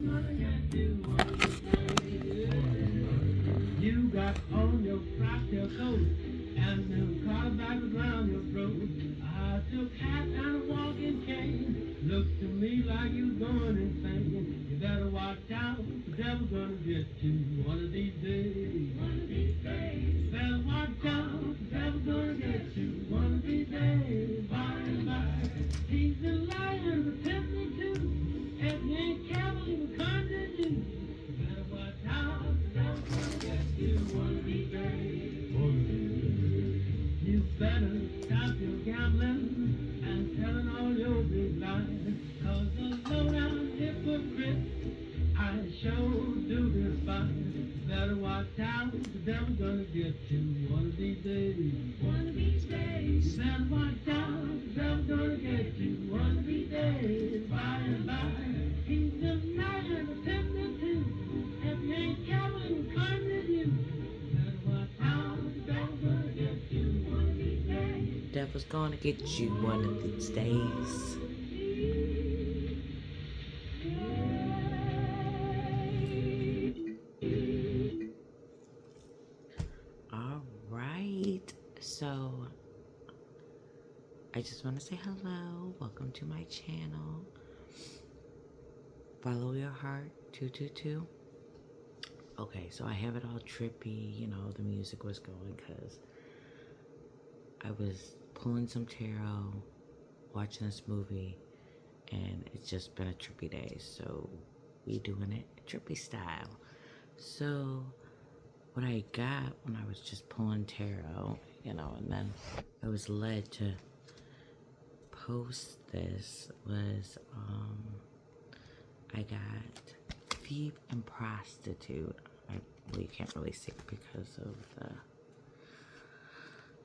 You got on your cocktail coat and them collar back around your throat. I took hat and a walking cane. Looks to me like you going insane. You better watch out, the devil's gonna get you one of these days. One of these days. Better watch out, the devil's gonna get you one of these days. By and by, he's a liar, pretending to. If you ain't careful, he will conjure you. You better watch out, the devil's gonna get you one of these days. One of these days. You better stop your gambling and telling all your big lies. Cause the low-down hypocrite I sure do despise. Better watch out, the devil's gonna get you one of these days. One of these days. Better watch out, the devil's gonna get you one of these days. By and by, he's just not an attendant to. If you ain't careful, he will conjure you. Better watch out, the devil's gonna get you one of these days. Devil's gonna get you one of these days. All right. So, I just want to say hello. Welcome to my channel. Follow your heart 222. Okay, so I have it all trippy. You know, the music was going because I was pulling some tarot, watching this movie, and it's just been a trippy day. So, we doing it trippy style. So, what I got when I was just pulling tarot, you know, and then I was led to post this was, I got thief and prostitute. Well, you can't really see it because of the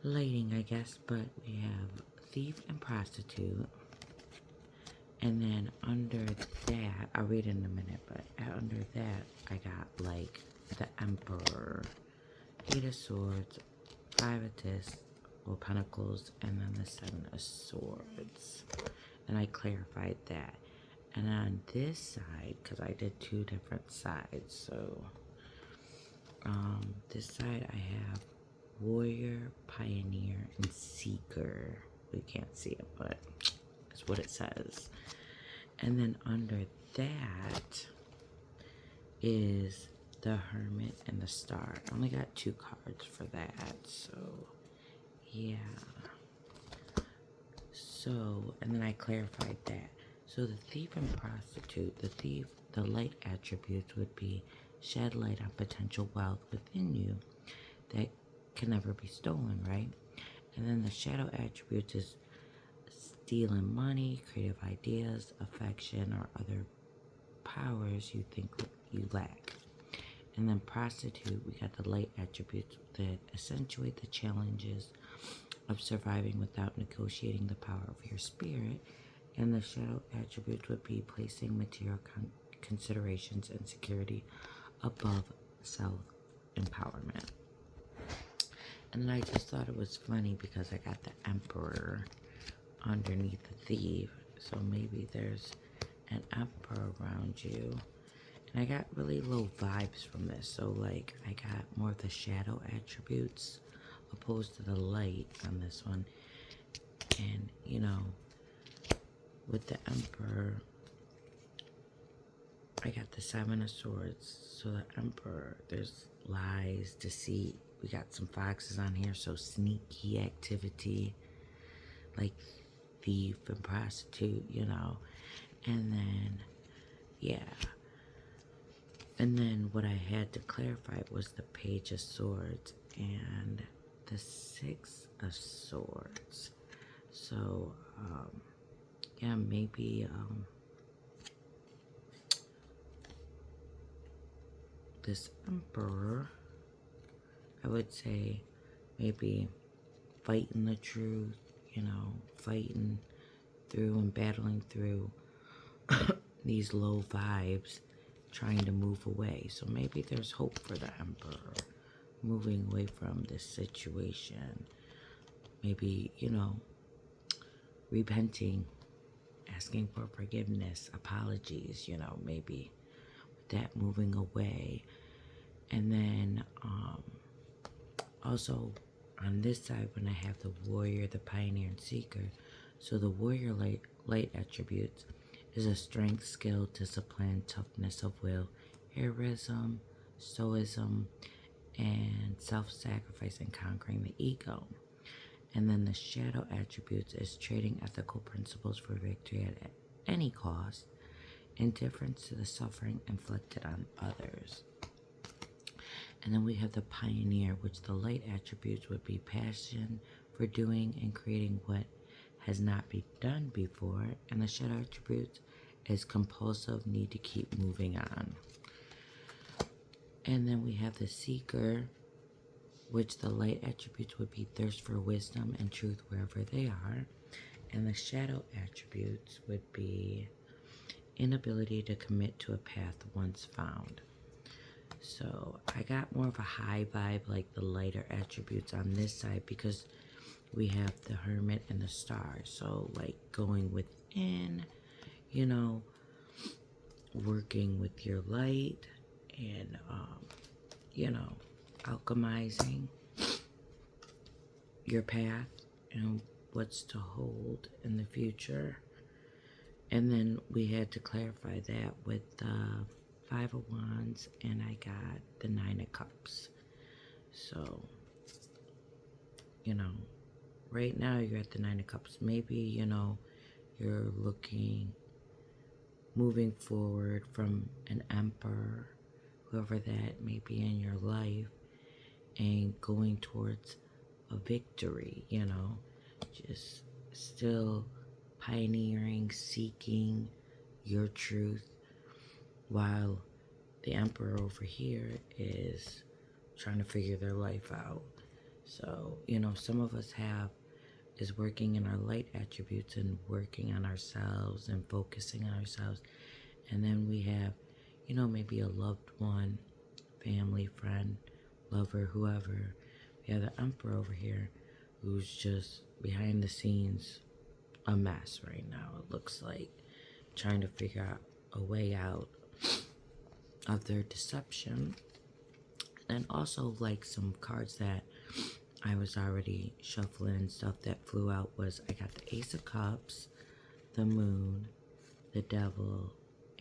lighting, I guess, but we have thief and prostitute. And then under that, I'll read it in a minute, but under that, I got like the Emperor, Eight of Swords, Five of Discs, or Pentacles, and then the Seven of Swords. And I clarified that. And on this side, because I did two different sides, so this side I have Warrior, Pioneer, and Seeker. You can't see it, but that's what it says. And then under that is the Hermit and the Star. I only got 2 cards for that, so yeah. So, and then I clarified that. So the thief and prostitute, the light attributes would be shed light on potential wealth within you that can never be stolen, right? And then the shadow attributes is stealing money, creative ideas, affection, or other powers you think you lack. And then prostitute, we got the light attributes that accentuate the challenges of surviving without negotiating the power of your spirit. And the shadow attributes would be placing material considerations and security above self-empowerment. And then I just thought it was funny because I got the Emperor underneath the thief. So maybe there's an Emperor around you. And I got really low vibes from this. So like I got more of the shadow attributes opposed to the light on this one. And you know, with the Emperor, I got the Seven of Swords. So the Emperor, there's lies, deceit. We got some foxes on here, so sneaky activity, like thief and prostitute, you know. And then, yeah. And then what I had to clarify was the Page of Swords and the Six of Swords. So, yeah, maybe, this Emperor, I would say maybe fighting the truth, you know, fighting through and battling through these low vibes, trying to move away. So maybe there's hope for the Emperor moving away from this situation. Maybe, you know, repenting, asking for forgiveness, apologies, you know, maybe that moving away. And then also on this side, when I have the warrior, the pioneer, and seeker, so the warrior light attributes is a strength, skill, discipline, toughness of will, heroism, stoicism, and self-sacrifice and conquering the ego. And then the shadow attributes is trading ethical principles for victory at any cost, indifference to the suffering inflicted on others. And then we have the pioneer, which the light attributes would be passion for doing and creating what has not been done before. And the shadow attributes is compulsive need to keep moving on. And then we have the seeker, which the light attributes would be thirst for wisdom and truth wherever they are. And the shadow attributes would be inability to commit to a path once found. So I got more of a high vibe, like the lighter attributes on this side, because we have the hermit and the star. So like going within, you know, working with your light and, you know, alchemizing your path and what's to hold in the future. And then we had to clarify that with the Five of Wands, and I got the Nine of Cups. So, you know, right now you're at the Nine of Cups. Maybe, you know, you're moving forward from an emperor, whoever that may be in your life, and going towards a victory, you know, just still pioneering, seeking your truth, while the emperor over here is trying to figure their life out. So, you know, some of us is working in our light attributes and working on ourselves and focusing on ourselves. And then we have, you know, maybe a loved one, family, friend, lover, whoever. We have the emperor over here who's just behind the scenes a mess right now. It looks like trying to figure out a way out of their deception. And also, like, some cards that I was already shuffling and stuff that flew out was I got the Ace of Cups, the Moon, the Devil,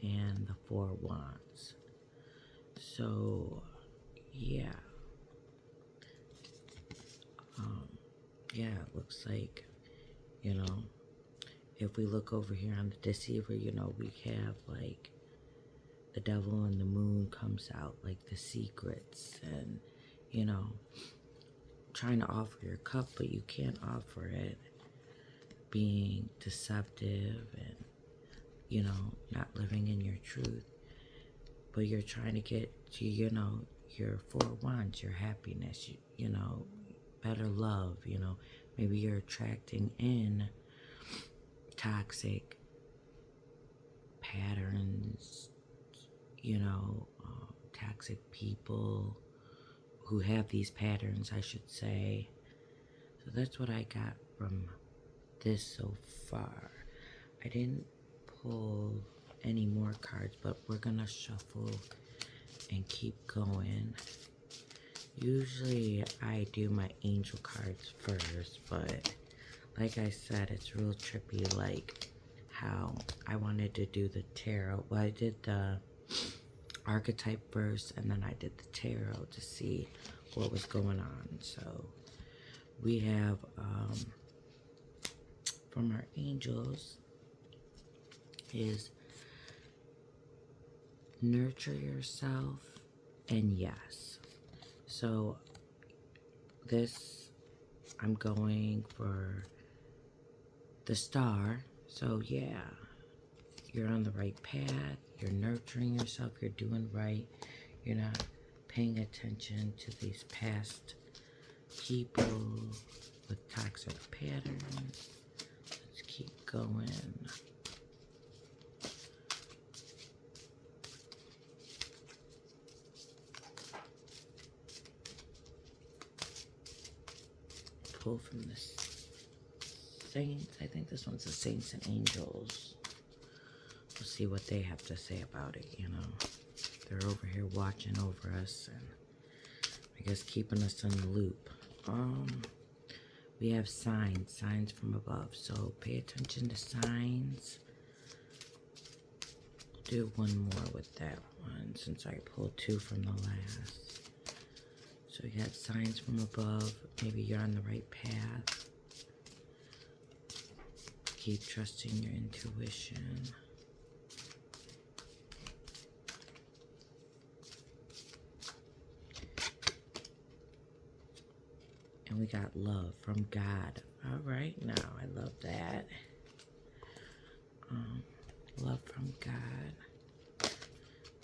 and the Four Wands. So yeah, it looks like, you know, if we look over here on the Deceiver, you know, we have like the Devil and the Moon comes out, like the secrets, and, you know, trying to offer your cup, but you can't offer it, being deceptive and, you know, not living in your truth. But you're trying to get to, you know, your Four Wands, your happiness, you know, better love, you know. Maybe you're attracting in toxic patterns, you know, toxic people who have these patterns, I should say. So that's what I got from this so far. I didn't pull any more cards, but we're gonna shuffle and keep going. Usually I do my angel cards first, but like I said, it's real trippy, like how I wanted to do the tarot. Well, I did the archetype first, and then I did the tarot to see what was going on. So we have from our angels is nurture yourself and yes. So this, I'm going for the star. So yeah, you're on the right path, you're nurturing yourself, you're doing right, you're not paying attention to these past people with toxic patterns. Let's keep going. Pull from the Saints. I think this one's the Saints and Angels. We'll see what they have to say about it, you know. watching over us and I guess keeping us in the loop. We have signs from above. So pay attention to signs. Do one more with that one since I pulled 2 from the last. So we got signs from above. Maybe you're on the right path. Keep trusting your intuition. And we got love from God. All right, now I love that. Love from God.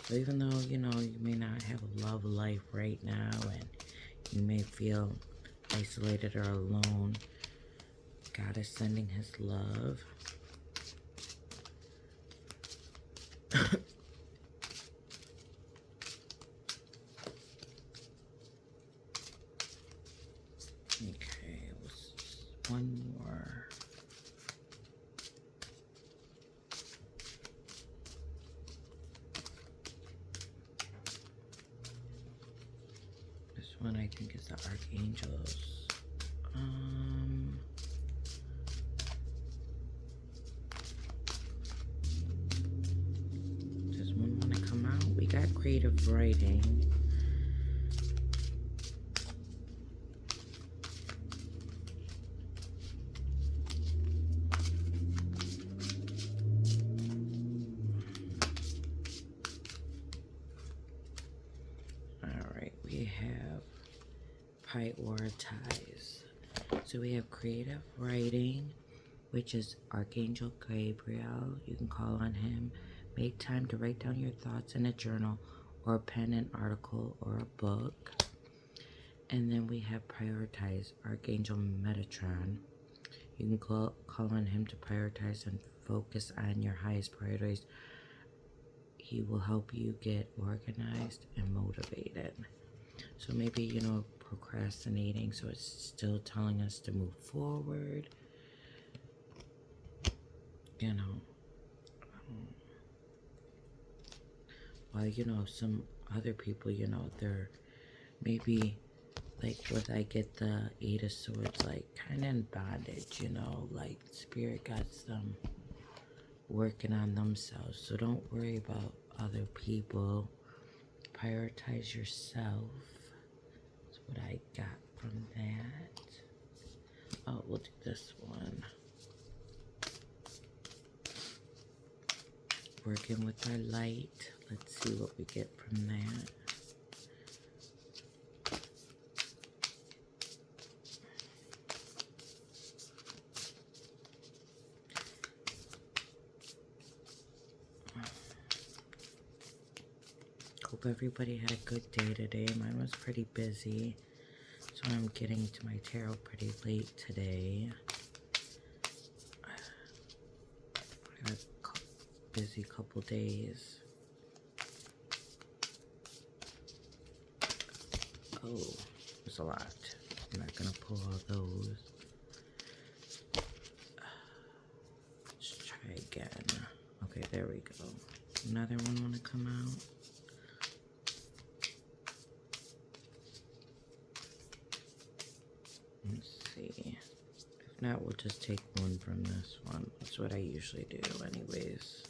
So even though, you know, you may not have a love life right now and you may feel isolated or alone, God is sending his love. Okay, one more. This one I think is the Archangels. Does one want to come out? We got creative writing. Alright, we have prioritize. So we have creative writing, which is Archangel Gabriel. You can call on him. Make time to write down your thoughts in a journal or pen an article or a book. And then we have prioritize, Archangel Metatron. You can call on him to prioritize and focus on your highest priorities. He will help you get organized and motivated. So maybe, you know, procrastinating, so it's still telling us to move forward. You know, while, you know, some other people, you know, they're maybe, like, what I get the 8 of Swords, like, kind of in bondage, you know, like, Spirit got them working on themselves. So don't worry about other people. Prioritize yourself. That's what I got from that. Oh, we'll do this one. Working with our light. Let's see what we get from that. Hope everybody had a good day today. Mine was pretty busy, so I'm getting to my tarot pretty late today. I had a busy couple days. Oh, there's a lot. I'm not gonna pull all those. Let's try again. Okay, there we go. Another one wanna come out? Let's see. If not, we'll just take one from this one. That's what I usually do anyways.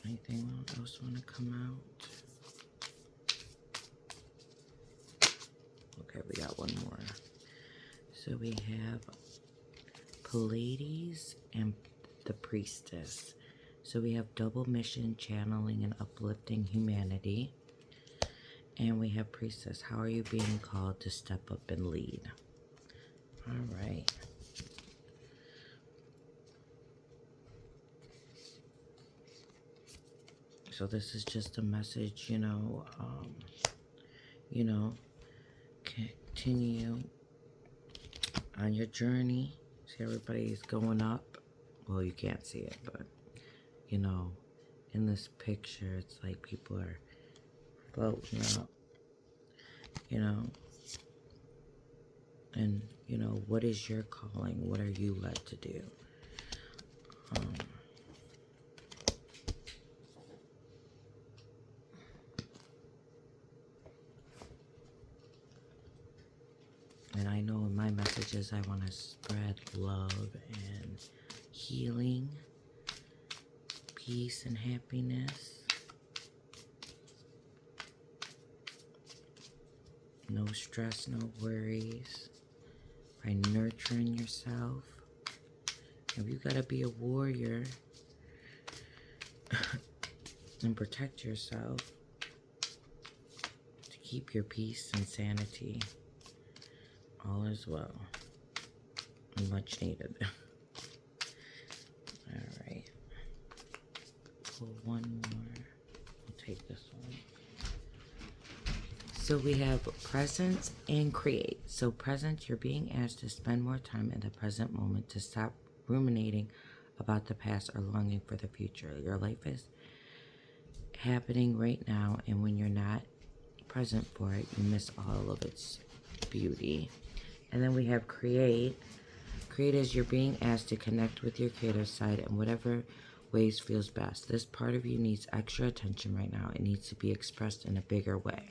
Anything else want to come out? Okay, we got one more. So we have Pleiades and the Priestess. So we have double mission, channeling and uplifting humanity. And we have Priestess. How are you being called to step up and lead? All right. So this is just a message, you know, continue on your journey. See, everybody's going up. Well, you can't see it, but, you know, in this picture, it's like people are floating up, you know. And, you know, what is your calling? What are you led to do? I know in my messages I want to spread love and healing, peace and happiness. No stress, no worries. By nurturing yourself. If you gotta be a warrior and protect yourself to keep your peace and sanity, all is well and much needed. Alright. Pull one more. We'll take this one. So we have presence and create. So presence, you're being asked to spend more time in the present moment, to stop ruminating about the past or longing for the future. Your life is happening right now, and when you're not present for it, you miss all of its beauty. And then we have create. Create is you're being asked to connect with your creative side in whatever ways feels best. This part of you needs extra attention right now. It needs to be expressed in a bigger way.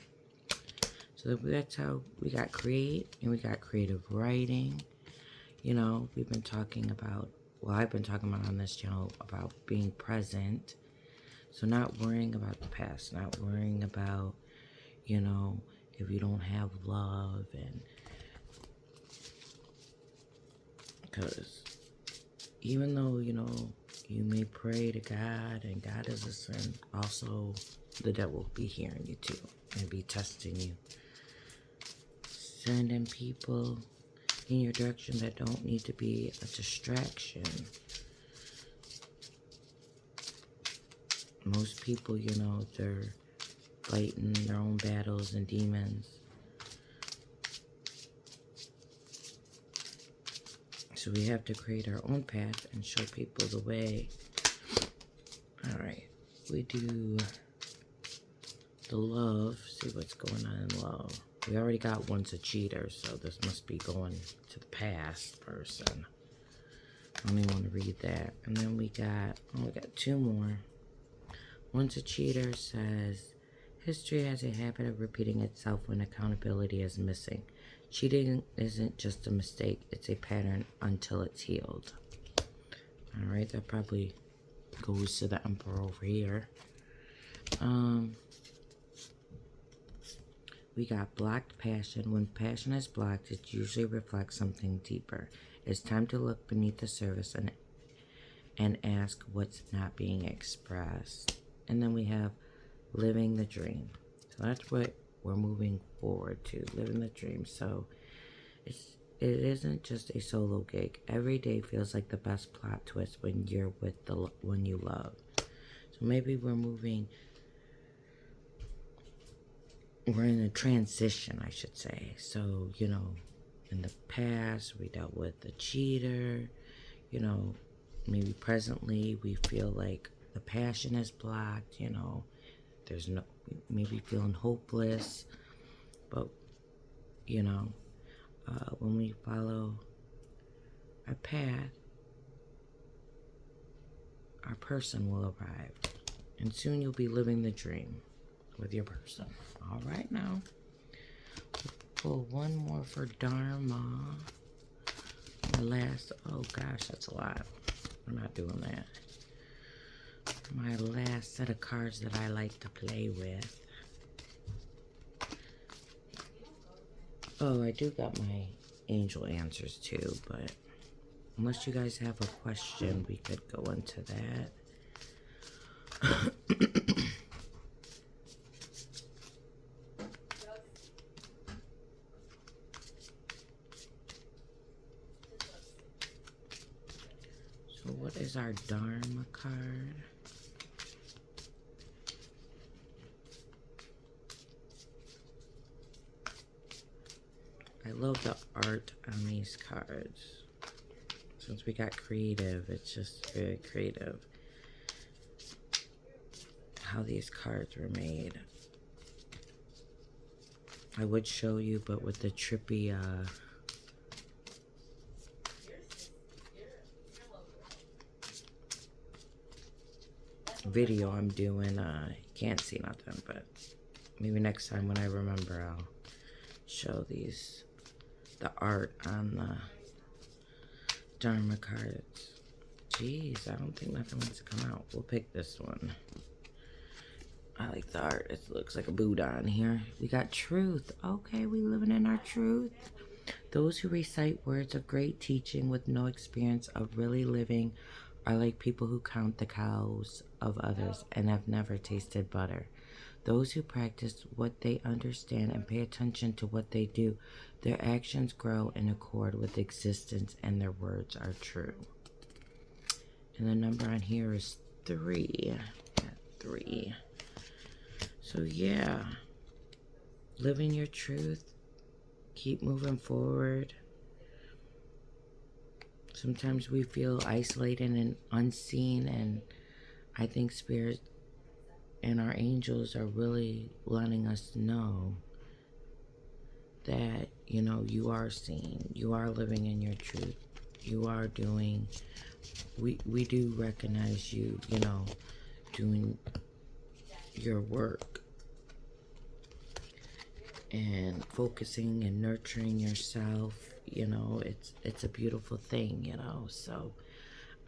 So that's how we got create, and we got creative writing. You know, we've been talking about, well, I've been talking about on this channel about being present. So not worrying about the past, not worrying about, you know, if you don't have love, and because even though, you know, you may pray to God and God is listening, also the devil will be hearing you too and be testing you. Sending people in your direction that don't need to be a distraction. Most people, you know, they're fighting their own battles and demons. So we have to create our own path and show people the way. Alright, we do the love. See what's going on in love. We already got one's a cheater, so this must be going to the past person. I don't even want to read that. And then we got two more. One's a cheater says, history has a habit of repeating itself when accountability is missing. Cheating isn't just a mistake, it's a pattern until it's healed. Alright, that probably goes to the Emperor over here. We got blocked passion. When passion is blocked, it usually reflects something deeper. It's time to look beneath the surface and ask what's not being expressed. And then we have living the dream. So that's what we're moving forward to, living the dream. So it isn't just a solo gig. Every day feels like the best plot twist when you're with the one you love. So maybe we're in a transition, I should say. So, you know, in the past, we dealt with the cheater. You know, maybe presently we feel like the passion is blocked. You know, there's no, maybe feeling hopeless. But, you know, when we follow our path, our person will arrive. And soon you'll be living the dream with your person. All right, now pull one more for Dharma. The last, oh gosh, that's a lot. We're not doing that. My last set of cards that I like to play with. Oh, I do got my angel answers too, but unless you guys have a question, we could go into that. So what is our Dharma card? I love the art on these cards. Since we got creative, it's just very creative how these cards were made. I would show you, but with the trippy video I'm doing, can't see nothing, but maybe next time when I remember, I'll show these the art on the Dharma cards. Jeez, I don't think nothing wants to come out. We'll pick this one. I like the art. It looks like a Buddha on here. We got truth. Okay, we living in our truth. Those who recite words of great teaching with no experience of really living are like people who count the cows of others and have never tasted butter. Those who practice what they understand and pay attention to what they do, their actions grow in accord with existence and their words are true. And the number on here is 3. 3. So yeah, living your truth, keep moving forward. Sometimes we feel isolated and unseen, and I think Spirit and our angels are really letting us know that, you know, you are seen, you are living in your truth, you are doing, we do recognize you, you know, doing your work and focusing and nurturing yourself. You know, it's a beautiful thing, you know. So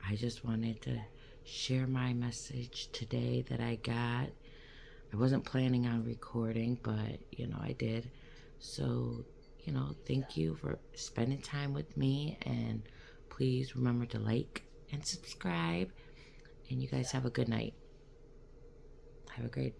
I just wanted to share my message today that I got. I wasn't planning on recording, but you know, I did. So, you know, thank you for spending time with me, and please remember to like and subscribe, and you guys have a good night. Have a great